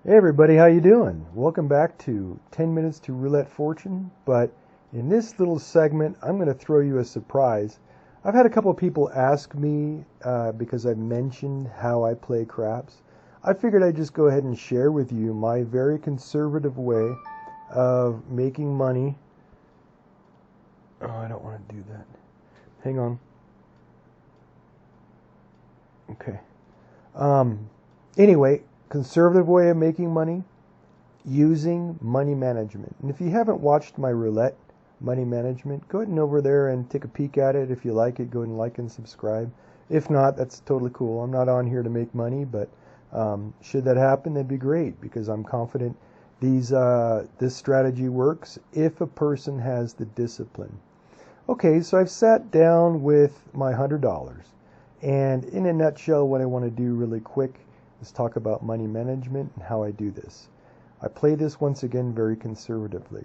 Hey everybody, how you doing? Welcome back to 10 Minutes to Roulette Fortune, but in this little segment, I'm going to throw you a surprise. I've had a couple of people ask me because I mentioned how I play craps. I figured I'd just go ahead and share with you my very conservative way of making money. Oh, I don't want to do that. Hang on. Okay. Um, anyway, conservative way of making money using money management. And if you haven't watched my roulette money management, go ahead and over there and take a peek at it. If you like it, go ahead and like and subscribe. If not, that's totally cool. I'm not on here to make money, but should that happen, that'd be great because I'm confident this strategy works if a person has the discipline. Okay, so I've sat down with my $100, and in a nutshell, what I want to do really quick is talk about money management and how I do this. I play this once again very conservatively.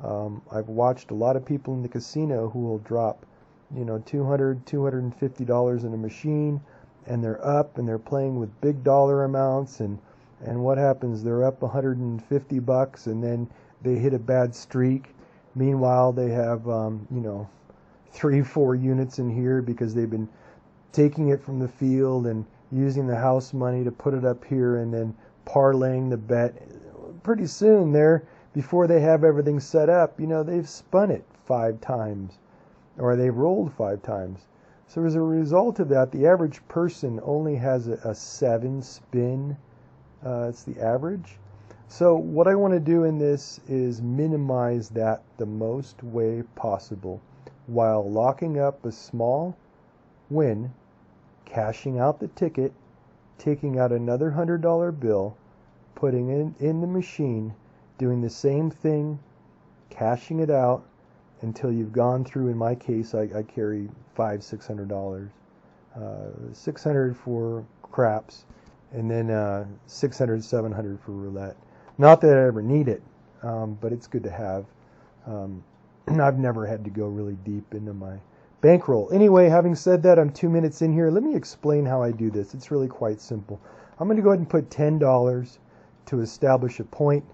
I've watched a lot of people in the casino who will drop, $200, $250 in a machine, and they're up and they're playing with big dollar amounts, and what happens? They're up $150 and then they hit a bad streak. Meanwhile, they have, 3, 4 units in here because they've been taking it from the field and using the house money to put it up here and then parlaying the bet. Pretty soon before they have everything set up, they've spun it 5 times or they've rolled 5 times. So as a result of that, the average person only has a 7 spin. It's the average. So what I want to do in this is minimize that the most way possible while locking up a small win, cashing out the ticket, taking out another $100 bill, putting it in the machine, doing the same thing, cashing it out until you've gone through. In my case, I carry $500, $600, 600 for craps, and then 600, 700 for roulette. Not that I ever need it, but it's good to have. I've never had to go really deep into my bankroll. Anyway, having said that, I'm 2 minutes in here. Let me explain how I do this. It's really quite simple. I'm going to go ahead and put $10 to establish a point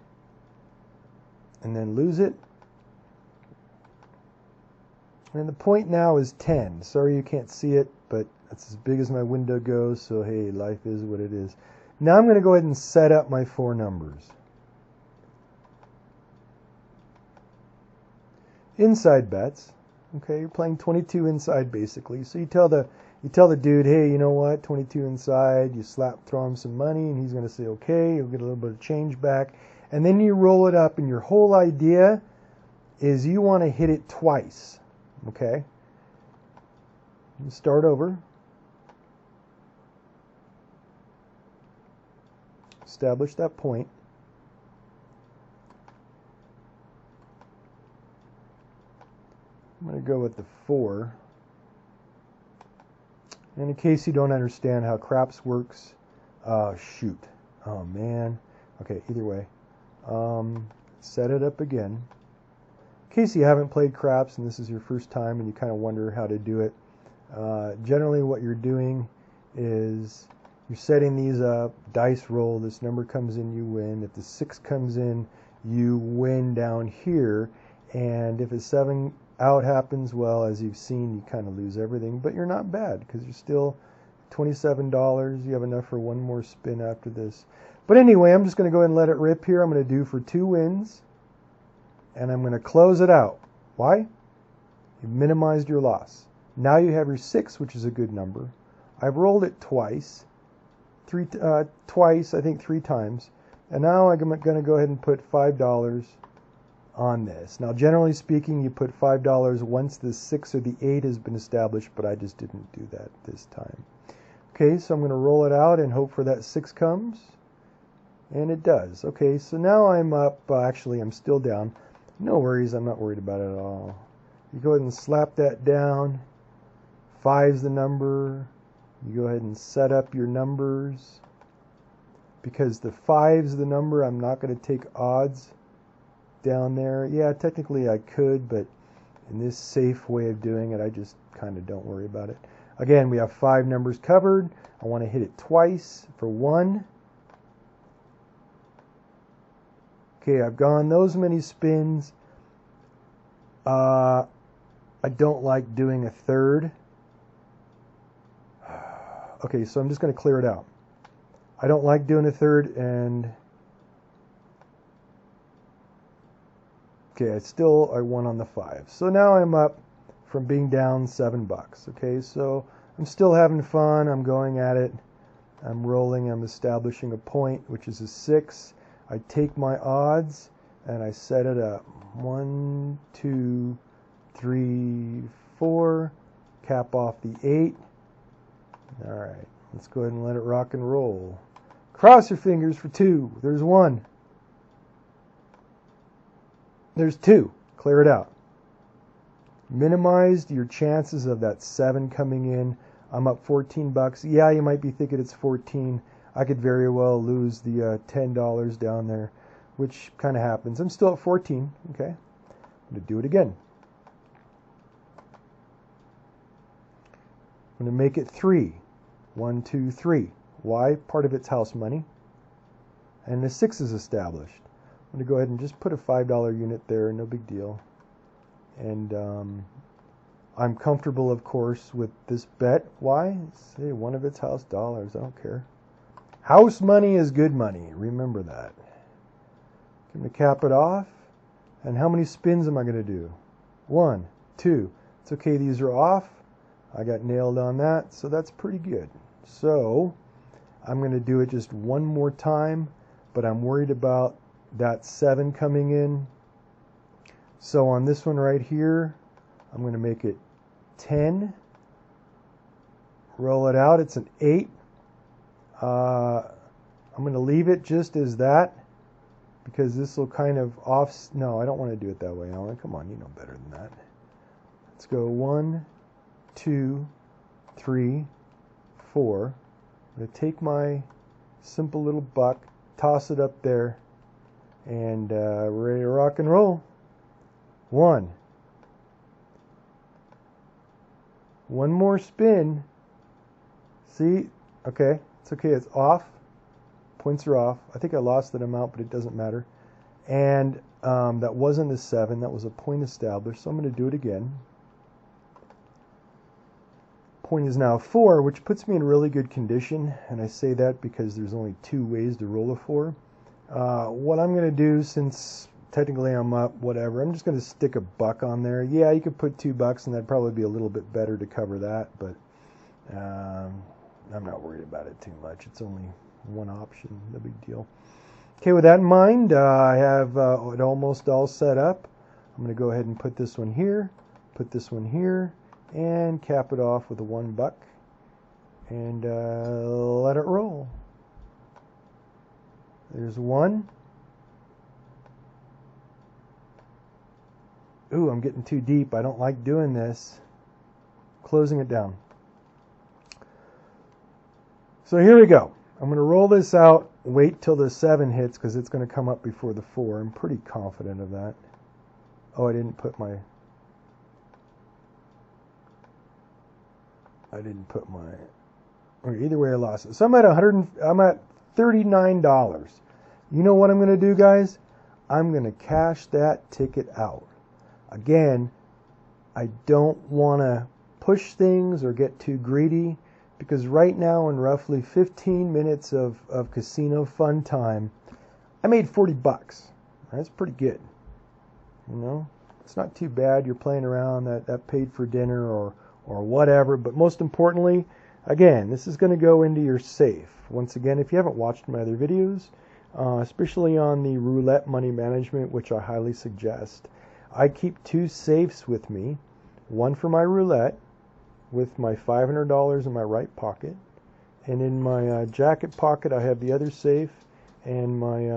and then lose it. And the point now is 10. Sorry you can't see it, but that's as big as my window goes, so hey, life is what it is. Now I'm going to go ahead and set up my 4 numbers. Inside bets. Okay, you're playing 22 inside basically. So you tell the dude, hey, you know what, 22 inside. You throw him some money, and he's going to say okay. You'll get a little bit of change back, and then you roll it up. And your whole idea is you want to hit it twice. Okay. You start over. Establish that point. I'm going to go with the 4. And in case you don't understand how craps works, shoot. Oh, man. Okay, either way. Set it up again. In case you haven't played craps and this is your first time and you kind of wonder how to do it, generally what you're doing is you're setting these up, dice roll, this number comes in, you win. If the 6 comes in, you win down here. And if a 7 out happens, well, as you've seen, you kind of lose everything, but you're not bad because you're still $27. You have enough for one more spin after this. But anyway, I'm just going to go ahead and let it rip here. I'm going to do for 2 wins, and I'm going to close it out. Why? You've minimized your loss. Now you have your 6, which is a good number. I've rolled it twice, I think 3 times, and now I'm going to go ahead and put $5 on this. Now, generally speaking, you put $5 once the 6 or the 8 has been established, but I just didn't do that this time. Okay, so I'm going to roll it out and hope for that 6 comes, and it does. Okay, so now I'm up. Actually, I'm still down. No worries, I'm not worried about it at all. You go ahead and slap that down. 5's the number. You go ahead and set up your numbers. Because the 5's the number, I'm not going to take odds down there. Yeah, technically I could, but in this safe way of doing it, I just kind of don't worry about it. Again, we have 5 numbers covered. I want to hit it twice for 1. Okay, I've gone those many spins. I don't like doing a third. Okay, so I'm just going to clear it out. I don't like doing a third, and okay, I won on the 5. So now I'm up from being down $7. Okay, so I'm still having fun. I'm going at it. I'm rolling. I'm establishing a point, which is a 6. I take my odds and I set it up. 1, 2, 3, 4. Cap off the 8. All right, let's go ahead and let it rock and roll. Cross your fingers for 2. There's 1. There's 2. Clear it out. Minimized your chances of that 7 coming in. I'm up $14. Yeah, you might be thinking it's 14. I could very well lose the $10 down there, which kind of happens. I'm still at 14. Okay, I'm going to do it again. I'm going to make it 3. 1, 2, 3. Why? Part of it's house money. And the 6 is established. I'm going to go ahead and just put a $5 unit there. No big deal. And I'm comfortable, of course, with this bet. Why? Say one of it's house dollars. I don't care. House money is good money. Remember that. I'm going to cap it off. And how many spins am I going to do? 1, 2. It's okay. These are off. I got nailed on that. So that's pretty good. So I'm going to do it just one more time. But I'm worried about that 7 coming in. So on this one right here, I'm going to make it 10. Roll it out. It's an 8. I'm going to leave it just as that because this will kind of off. No, I don't want to do it that way, Alan. Come on, you know better than that. Let's go 1, 2, 3, 4. I'm going to take my simple little buck, toss it up there, and ready to rock and roll. 1. One more spin. See? Okay. It's okay. It's off. Points are off. I think I lost that amount, but it doesn't matter. And that wasn't a 7. That was a point established. So I'm going to do it again. Point is now 4, which puts me in really good condition. And I say that because there's only 2 ways to roll a 4. What I'm going to do, since technically I'm up, whatever, I'm just going to stick a buck on there. Yeah, you could put $2 and that'd probably be a little bit better to cover that, but I'm not worried about it too much. It's only one option, no big deal. Okay, with that in mind, I have it almost all set up. I'm going to go ahead and put this one here, and cap it off with a $1 and let it roll. There's 1. Ooh, I'm getting too deep. I don't like doing this. Closing it down. So here we go. I'm going to roll this out, wait till the 7 hits because it's going to come up before the 4. I'm pretty confident of that. Oh, I didn't put my... Okay, either way I lost it. So I'm at $39. You know what I'm going to do, guys? I'm going to cash that ticket out. Again, I don't want to push things or get too greedy because right now in roughly 15 minutes of casino fun time, I made $40. That's pretty good. You know, it's not too bad. You're playing around, that paid for dinner or whatever. But most importantly, again, this is going to go into your safe. Once again, if you haven't watched my other videos, especially on the roulette money management, which I highly suggest, I keep 2 safes with me, one for my roulette with my $500 in my right pocket, and in my jacket pocket I have the other safe and my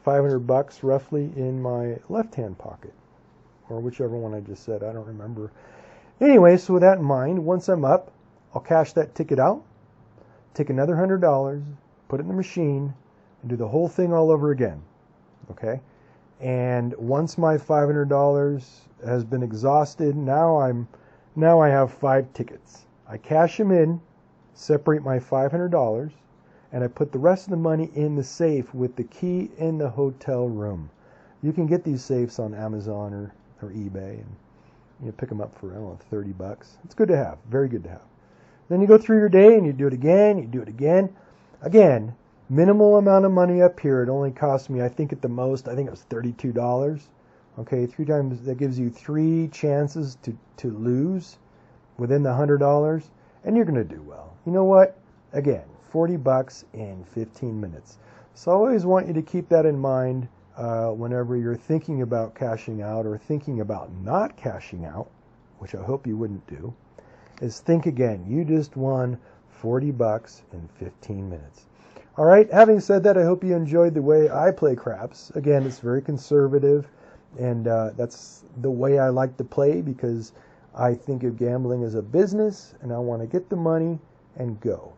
$500 roughly in my left-hand pocket, or whichever one I just said, I don't remember. Anyway, so with that in mind, once I'm up, I'll cash that ticket out, take another $100, put it in the machine, and do the whole thing all over again. Okay? And once my $500 has been exhausted, now I have 5 tickets. I cash them in, separate my $500, and I put the rest of the money in the safe with the key in the hotel room. You can get these safes on Amazon or eBay, and you pick them up for, I don't know, $30. It's good to have, very good to have. Then you go through your day and you do it again, you do it again. Again, minimal amount of money up here. It only cost me, I think at the most, I think it was $32. Okay, 3 times, that gives you 3 chances to lose within the $100, and you're going to do well. You know what? Again, $40 in 15 minutes. So I always want you to keep that in mind whenever you're thinking about cashing out or thinking about not cashing out, which I hope you wouldn't do, is think again. You just won $40 in 15 minutes. All right, having said that, I hope you enjoyed the way I play craps. Again, it's very conservative, and that's the way I like to play because I think of gambling as a business, and I want to get the money and go.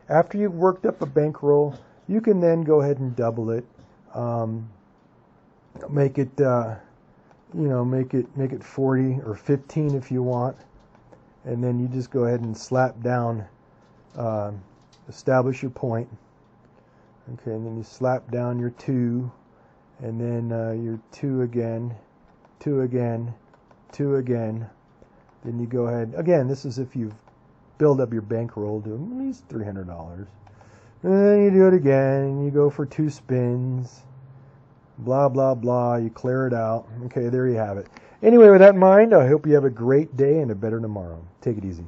After you've worked up a bankroll, you can then go ahead and double it. Make it, make it 40 or 15 if you want, and then you just go ahead and slap down, establish your point. Okay, and then you slap down your 2, and then your 2 again, 2 again, 2 again. Then you go ahead, again, this is if you've built up your bankroll to at least $300. And then you do it again, and you go for 2 spins, blah, blah, blah, you clear it out. Okay, there you have it. Anyway, with that in mind, I hope you have a great day and a better tomorrow. Take it easy.